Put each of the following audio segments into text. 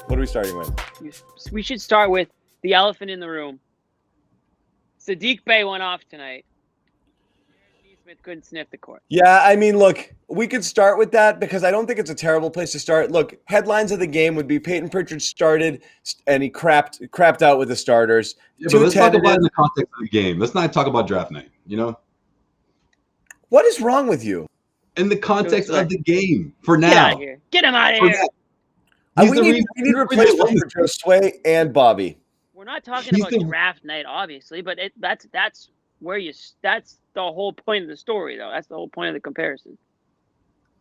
What are we starting with? We should start with the elephant in the room. Saddiq Bey went off tonight. Aaron Nesmith couldn't sniff the court. Yeah, I mean, look, we could start with that because I don't think it's a terrible place to start. Look, headlines of the game would be Peyton Pritchard started and he crapped out with the starters. Yeah, but let's talk about in the context of the game. Let's not talk about draft night, you know? What is wrong with you? In the context of the game, for now. Get out of here. Get him out of here. We need replacement for Josue and Bobby. We're not talking about draft night, obviously, but that's the whole point of the story, though. That's the whole point of the comparison.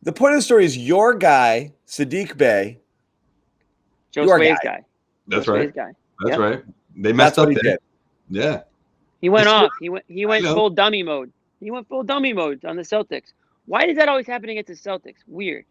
The point of the story is your guy, Saddiq Bey. Josue's guy. That's right. Guy. That's right. They messed up there. Yeah. He went off. He went full dummy mode. He went full dummy mode on the Celtics. Why is that always happening against the Celtics? Weird.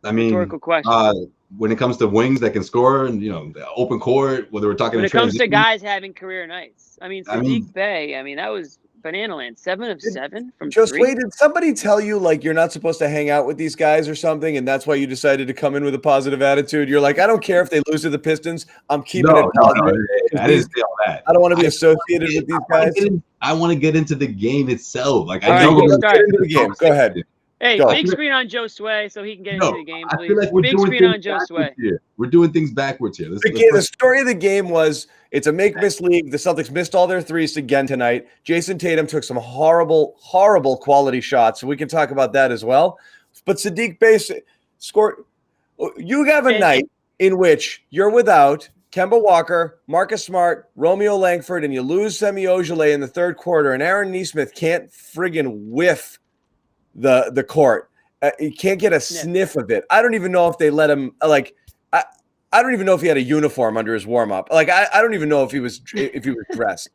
I mean, rhetorical question. When it comes to wings that can score and, the open court, whether we're talking when it comes to guys having career nights. Saddiq Bey, that was banana land. 7 of 7 from Josue, 3. did somebody tell you like you're not supposed to hang out with these guys or something, and that's why you decided to come in with a positive attitude? You're like, I don't care if they lose to the Pistons. I'm keeping it positive. I didn't say all that. I don't want to be associated with these guys. I want to get into the game itself. Like, I know we're getting into the game. Go ahead. Hey, big screen on Josue so he can get into the game, please. I feel like we're big doing screen on Josue. We're doing things backwards here. The story of the game was it's a make-miss league. The Celtics missed all their threes again tonight. Jayson Tatum took some horrible, horrible quality shots. So we can talk about that as well. But Saddiq Bey scored. You have a night in which you're without Kemba Walker, Marcus Smart, Romeo Langford, and you lose Semi Ojeleye in the third quarter, and Aaron Nesmith can't friggin' whiff the court. He can't get a sniff of it. I don't even know if they let him I don't even know if he had a uniform under his warm-up. I don't even know if he was dressed.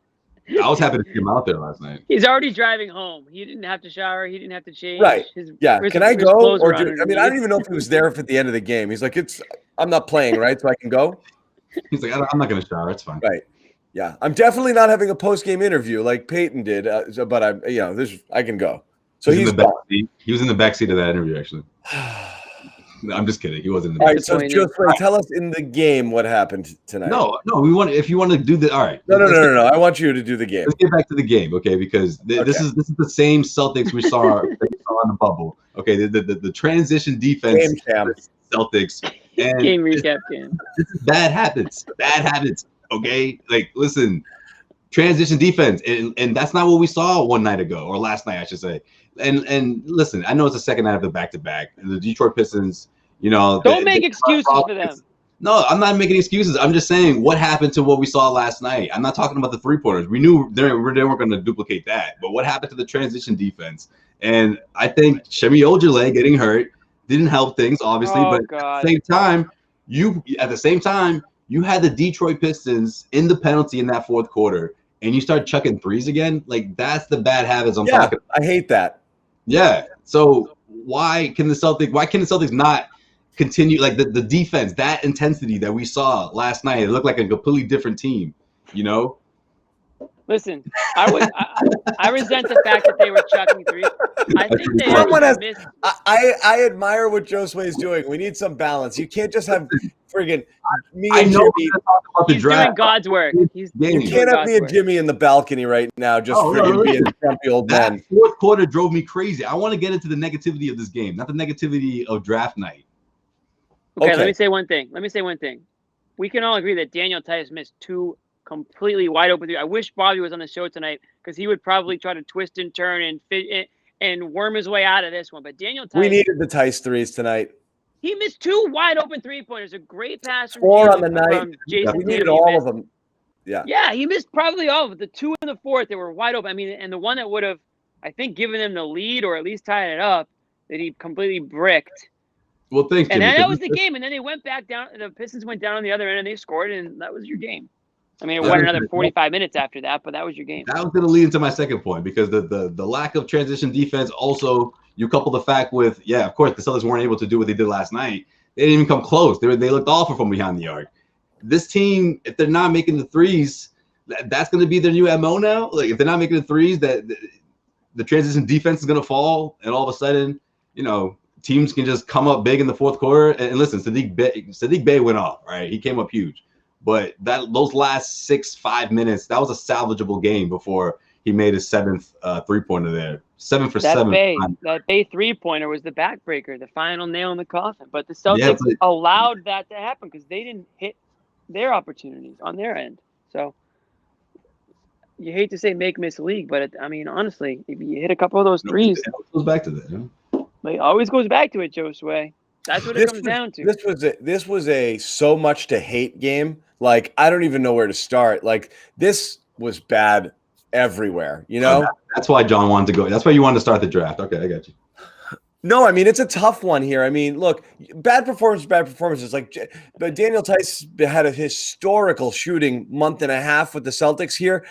I was happy to see him out there last night. He's already driving home. He didn't have to shower. He didn't have to change. Right. Can I go? I don't even know if he was there at the end of the game. He's like, I'm not playing, right? So I can go. He's like, I'm not going to shower. It's fine. Right. Yeah. I'm definitely not having a post-game interview like Peyton did. But I can go. So he was in the back seat of that interview, actually. No, I'm just kidding. He wasn't in the back. All right, so Josue, tell us in the game what happened tonight. No, if you want to do the all right. No. I want you to do the game. Let's get back to the game, okay? Because this is the same Celtics we saw in the bubble. Okay, the transition defense Celtics and game recap game. This is bad habits. Bad habits. Okay? Like, listen, transition defense. And that's not what we saw one night ago, or last night, I should say. And listen, I know it's the second night of the back-to-back. The Detroit Pistons, don't make excuses for them. No, I'm not making excuses. I'm just saying what happened to what we saw last night. I'm not talking about the three-pointers. We knew they weren't going to duplicate that. But what happened to the transition defense? And I think Semi Ojeleye getting hurt didn't help things, obviously. At the same time, you had the Detroit Pistons in the penalty in that fourth quarter, and you start chucking threes again. Like, that's the bad habits I'm talking about. I hate that. Yeah. So why can the Celtics not continue like the defense, that intensity that we saw last night? It looked like a completely different team, Listen, I resent the fact that they were chucking threes. I think I admire what Josue is doing. We need some balance. You can't just have friggin' me and Jimmy. He's doing God's work. You can't have me and Jimmy in the balcony right now, just friggin' being grumpy old men. That fourth quarter drove me crazy. I want to get into the negativity of this game, not the negativity of draft night. Okay, let me say one thing. We can all agree that Daniel Tice missed 2 completely wide open. I wish Bobby was on the show tonight because he would probably try to twist and turn and fit and worm his way out of this one. But Daniel Tice, we needed the Tice threes tonight. He missed 2 wide open 3-pointers. A great pass from 4 on the night. Jayson. We needed all of them. Yeah, he missed probably all of it. The 2 in the fourth, they were wide open. And the one that would have, I think, given them the lead or at least tied it up, that he completely bricked. Well, thanks, Jimmy. And that was the game. And then they went back down. The Pistons went down on the other end and they scored, and that was your game. I mean, it went another 45 minutes after that, but that was your game. That was going to lead into my second point because the lack of transition defense also, you couple the fact with, of course, the Celtics weren't able to do what they did last night. They didn't even come close. They looked awful from behind the arc. This team, if they're not making the threes, that's going to be their new MO now. Like, if they're not making the threes, that the transition defense is going to fall, and all of a sudden, teams can just come up big in the fourth quarter. And listen, Saddiq Bey went off, right? He came up huge. But those last 5 minutes, that was a salvageable game before he made his 7th 3-pointer there. 7 for 7. That Bey 3-pointer was the backbreaker, the final nail in the coffin. But the Celtics allowed that to happen because they didn't hit their opportunities on their end. So you hate to say make-miss league, but I mean, honestly, if you hit a couple of those threes, it goes back to that. Yeah? It always goes back to it, Josue. That's what it comes down to. This was a so much to hate game. Like, I don't even know where to start. Like, this was bad everywhere, you know? That's why John wanted to go. That's why you wanted to start the draft. Okay, I got you. No, I mean, it's a tough one here. I mean, look, bad performances. Like, but Daniel Tice had a historical shooting month and a half with the Celtics here.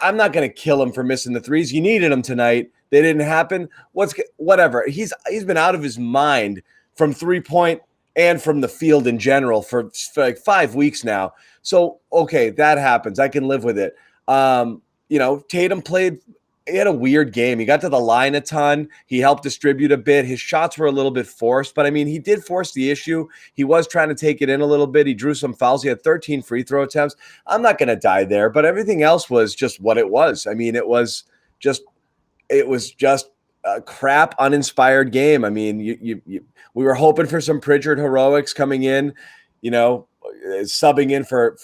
I'm not going to kill him for missing the threes. You needed him tonight. They didn't happen. Whatever. He's been out of his mind from 3-point and from the field in general for like 5 weeks now. So, okay, that happens. I can live with it. Tatum he had a weird game. He got to the line a ton. He helped distribute a bit. His shots were a little bit forced, but I mean, he did force the issue. He was trying to take it in a little bit. He drew some fouls. He had 13 free throw attempts. I'm not going to die there, but everything else was just what it was. I mean, it was just a crap, uninspired game. I mean, we were hoping for some Pritchard heroics coming in, subbing in for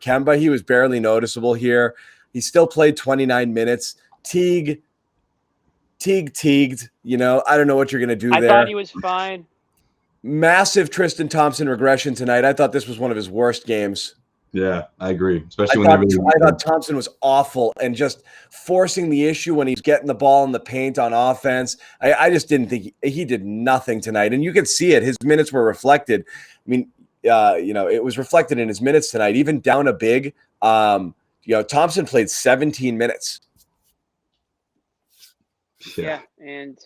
Kemba. He was barely noticeable here. He still played 29 minutes. Teagued. I don't know what you're going to do there. I thought he was fine. Massive Tristan Thompson regression tonight. I thought this was one of his worst games. Yeah, I agree. Especially I thought Thompson was awful and just forcing the issue when he's getting the ball in the paint on offense. I just didn't think he did nothing tonight. And you could see it. His minutes were reflected. I mean, it was reflected in his minutes tonight, even down a big. Thompson played 17 minutes. Yeah, and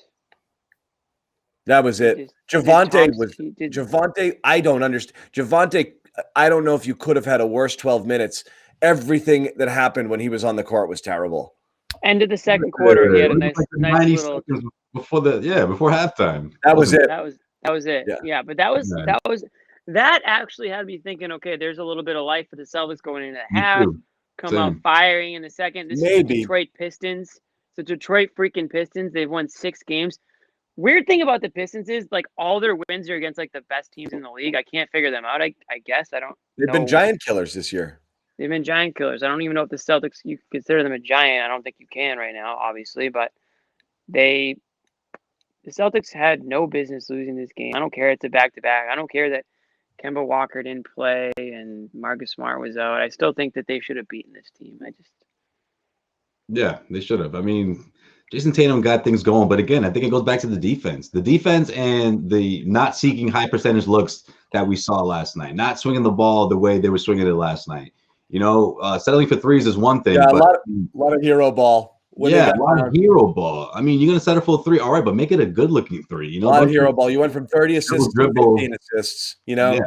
that was it. Javonte, I don't understand. Javonte, I don't know if you could have had a worse 12 minutes. Everything that happened when he was on the court was terrible. End of the second quarter, he had a nice little before halftime. That was it. That was it. Yeah, but that actually had me thinking, okay, there's a little bit of life for the Celtics going into the half. Come out firing in the second. This is the Detroit Pistons. The Detroit freaking Pistons. They've won 6 games. Weird thing about the Pistons is like all their wins are against like the best teams in the league. I can't figure them out. I guess I don't. They've been giant killers this year. They've been giant killers. I don't even know if the Celtics, you consider them a giant. I don't think you can right now, obviously, but the Celtics had no business losing this game. I don't care. It's a back-to-back. I don't care that Kemba Walker didn't play and Marcus Smart was out. I still think that they should have beaten this team. Yeah, they should have. I mean, Jayson Tatum got things going, but again, I think it goes back to the defense. The defense and the not seeking high percentage looks that we saw last night, not swinging the ball the way they were swinging it last night. Settling for threes is one thing. Yeah, but a lot of hero ball. A lot of hero ball. I mean, you're going to settle for a 3, all right, but make it a good-looking 3. A lot of hero ball. You went from 30 assists to 15 assists, Yeah.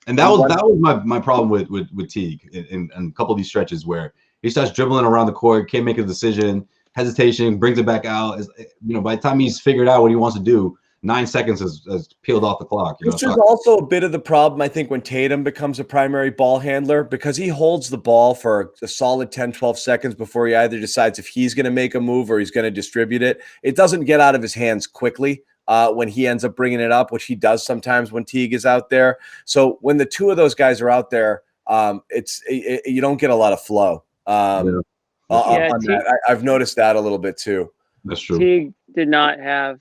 And that was my problem with Teague in a couple of these stretches where he starts dribbling around the court, can't make a decision, hesitation, brings it back out. By the time he's figured out what he wants to do, 9 seconds has peeled off the clock. Which is also a bit of the problem, I think, when Tatum becomes a primary ball handler, because he holds the ball for a solid 10, 12 seconds before he either decides if he's going to make a move or he's going to distribute it. It doesn't get out of his hands quickly when he ends up bringing it up, which he does sometimes when Teague is out there. So when the two of those guys are out there, you don't get a lot of flow. On that. I've noticed that a little bit too. That's true. Teague did not have